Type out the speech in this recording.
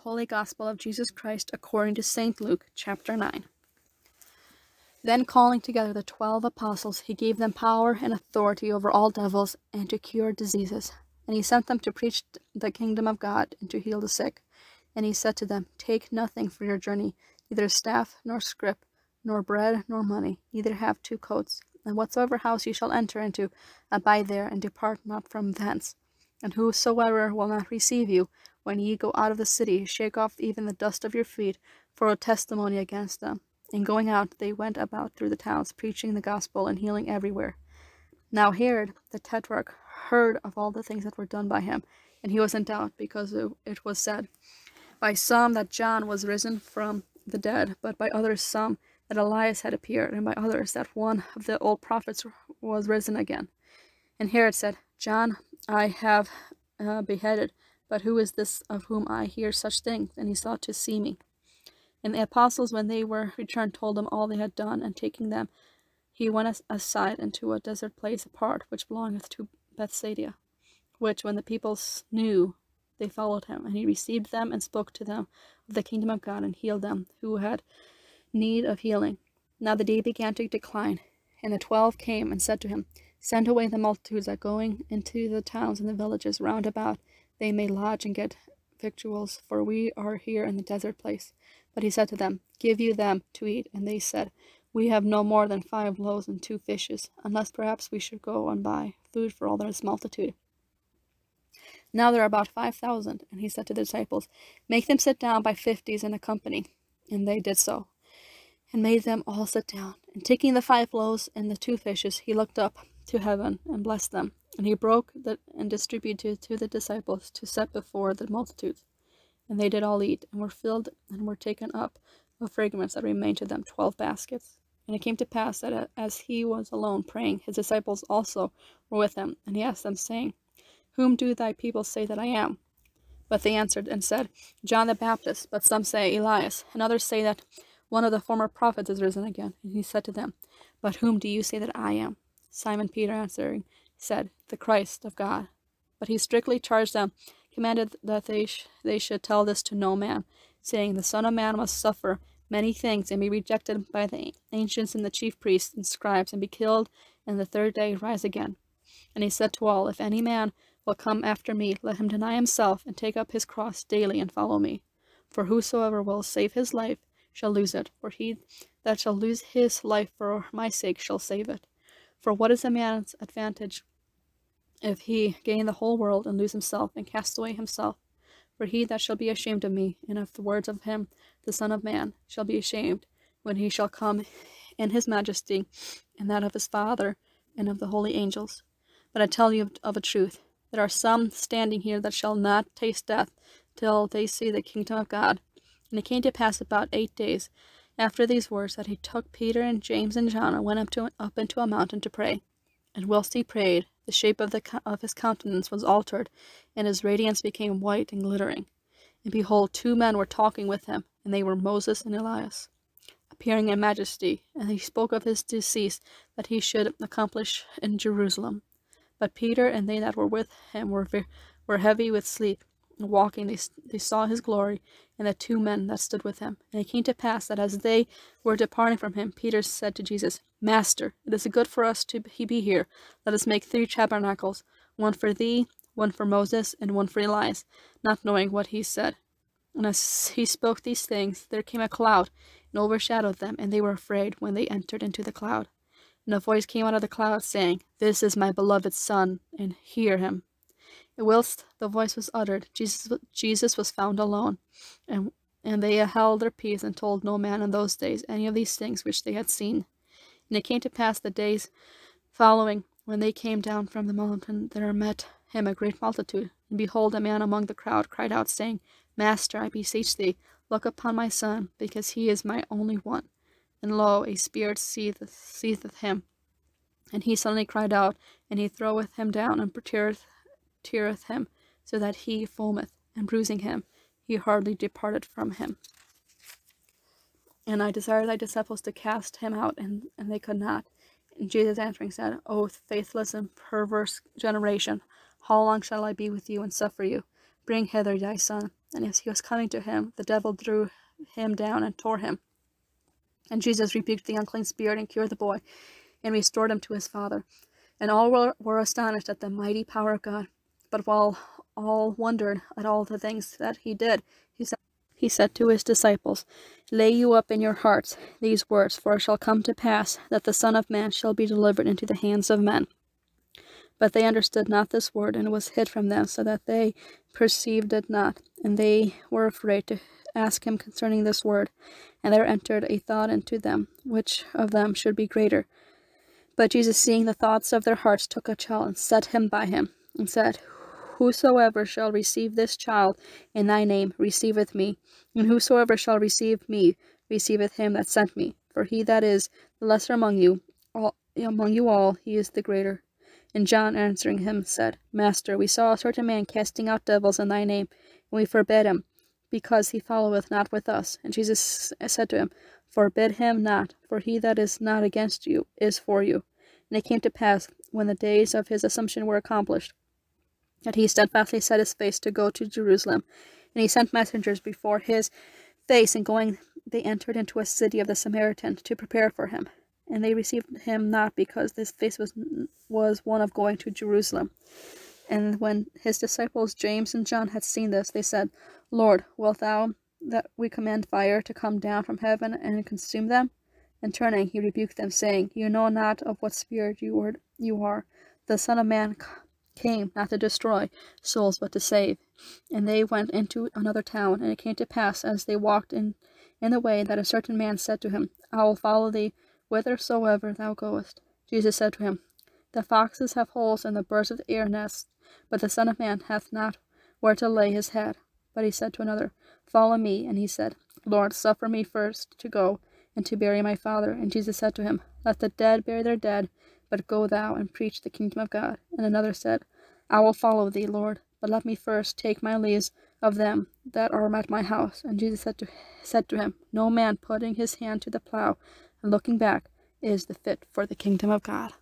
Holy Gospel of Jesus Christ according to St. Luke, chapter 9. Then calling together the 12 apostles, he gave them power and authority over all devils and to cure diseases. And he sent them to preach the kingdom of God and to heal the sick. And he said to them, Take nothing for your journey, neither staff, nor scrip, nor bread, nor money, neither have 2 coats. And whatsoever house ye shall enter into, abide there, and depart not from thence. And whosoever will not receive you, when ye go out of the city, shake off even the dust of your feet for a testimony against them. And going out, they went about through the towns, preaching the gospel and healing everywhere. Now Herod the Tetrarch heard of all the things that were done by him, and he was in doubt, because it was said by some that John was risen from the dead, but by others some that Elias had appeared, and by others that one of the old prophets was risen again. And Herod said, John I have beheaded, but who is this of whom I hear such things? And he sought to see me. And the apostles, when they were returned, told him all they had done, and taking them, he went aside into a desert place apart, which belongeth to Bethsaida, which when the people knew, they followed him. And he received them, and spoke to them of the kingdom of God, and healed them who had need of healing. Now the day began to decline, and the 12 came and said to him, Send away the multitudes that going into the towns and the villages round about, they may lodge and get victuals, for we are here in the desert place. But he said to them, Give you them to eat. And they said, We have no more than 5 loaves and 2 fishes, unless perhaps we should go and buy food for all this multitude. Now there are about 5,000. And he said to the disciples, Make them sit down by 50s in a company. And they did so, and made them all sit down. And taking the 5 loaves and the 2 fishes, he looked up to heaven and blessed them. And he broke and distributed to the disciples to set before the multitudes. And they did all eat, and were filled, and were taken up of fragments that remained to them 12 baskets. And it came to pass that as he was alone praying, his disciples also were with him. And he asked them, saying, Whom do thy people say that I am? But they answered and said, John the Baptist, but some say Elias, and others say that one of the former prophets is risen again. And he said to them, But whom do you say that I am? Simon Peter answering said, The Christ of God. But he strictly charged them, commanded that they should tell this to no man, saying, The Son of Man must suffer many things, and be rejected by the ancients and the chief priests and scribes, and be killed, and the 3rd day rise again. And he said to all, If any man will come after me, let him deny himself, and take up his cross daily, and follow me. For whosoever will save his life shall lose it, for he that shall lose his life for my sake shall save it. For what is a man's advantage if he gain the whole world, and lose himself, and cast away himself? For he that shall be ashamed of me, and of the words of him, the Son of Man, shall be ashamed, when he shall come in his majesty, and that of his Father, and of the holy angels. But I tell you of a truth, there are some standing here that shall not taste death, till they see the kingdom of God. And it came to pass about 8 days after these words, that he took Peter and James and John, and went up into a mountain to pray. And whilst he prayed, the shape of his countenance was altered, and his radiance became white and glittering. And behold, 2 men were talking with him, and they were Moses and Elias, appearing in majesty. And he spoke of his decease, that he should accomplish in Jerusalem. But Peter and they that were with him were heavy with sleep. And walking, they saw his glory, and the 2 men that stood with him. And it came to pass that as they were departing from him, Peter said to Jesus, Master, it is good for us to be here. Let us make 3 tabernacles, one for thee, one for Moses, and one for Elias, not knowing what he said. And as he spoke these things, there came a cloud, and overshadowed them, and they were afraid when they entered into the cloud. And a voice came out of the cloud, saying, This is my beloved Son, and hear him. And whilst the voice was uttered, Jesus was found alone, and they held their peace, and told no man in those days any of these things which they had seen. And it came to pass the days following, when they came down from the mountain, there met him a great multitude. And behold, a man among the crowd cried out, saying, Master, I beseech thee, look upon my son, because he is my only one. And lo, a spirit seizeth him. And he suddenly cried out, and he throweth him down, and teareth him, so that he foameth, and bruising him, he hardly departed from him. And I desired thy disciples to cast him out, and they could not. And Jesus answering said, O faithless and perverse generation, how long shall I be with you and suffer you? Bring hither thy son. And as he was coming to him, the devil drew him down and tore him. And Jesus rebuked the unclean spirit and cured the boy, and restored him to his father. And all were astonished at the mighty power of God. But while all wondered at all the things that he did, he said to his disciples, Lay you up in your hearts these words, for it shall come to pass that the Son of Man shall be delivered into the hands of men. But they understood not this word, and it was hid from them, so that they perceived it not. And they were afraid to ask him concerning this word. And there entered a thought into them, which of them should be greater. But Jesus, seeing the thoughts of their hearts, took a child, and set him by him, and said, Whosoever shall receive this child in thy name receiveth me, and whosoever shall receive me receiveth him that sent me. For he that is the lesser among you all, he is the greater. And John answering him said, Master, we saw a certain man casting out devils in thy name, and we forbid him, because he followeth not with us. And Jesus said to him, Forbid him not, for he that is not against you is for you. And it came to pass, when the days of his assumption were accomplished, that he steadfastly set his face to go to Jerusalem. And he sent messengers before his face, and going, they entered into a city of the Samaritans to prepare for him. And they received him not, because his face was one of going to Jerusalem. And when his disciples James and John had seen this, they said, Lord, wilt thou that we command fire to come down from heaven and consume them? And turning, he rebuked them, saying, You know not of what spirit you are. The Son of Man came not to destroy souls, but to save. And they went into another town, and it came to pass, as they walked in the way, that a certain man said to him, I will follow thee whithersoever thou goest. Jesus said to him, The foxes have holes, and the birds of the air nests, but the Son of Man hath not where to lay his head. But he said to another, Follow me. And he said, Lord, suffer me first to go and to bury my father. And Jesus said to him, Let the dead bury their dead, but go thou and preach the kingdom of God. And another said, I will follow thee, Lord, but let me first take my leave of them that are at my house. And Jesus said to him, No man putting his hand to the plough and looking back is the fit for the kingdom of God.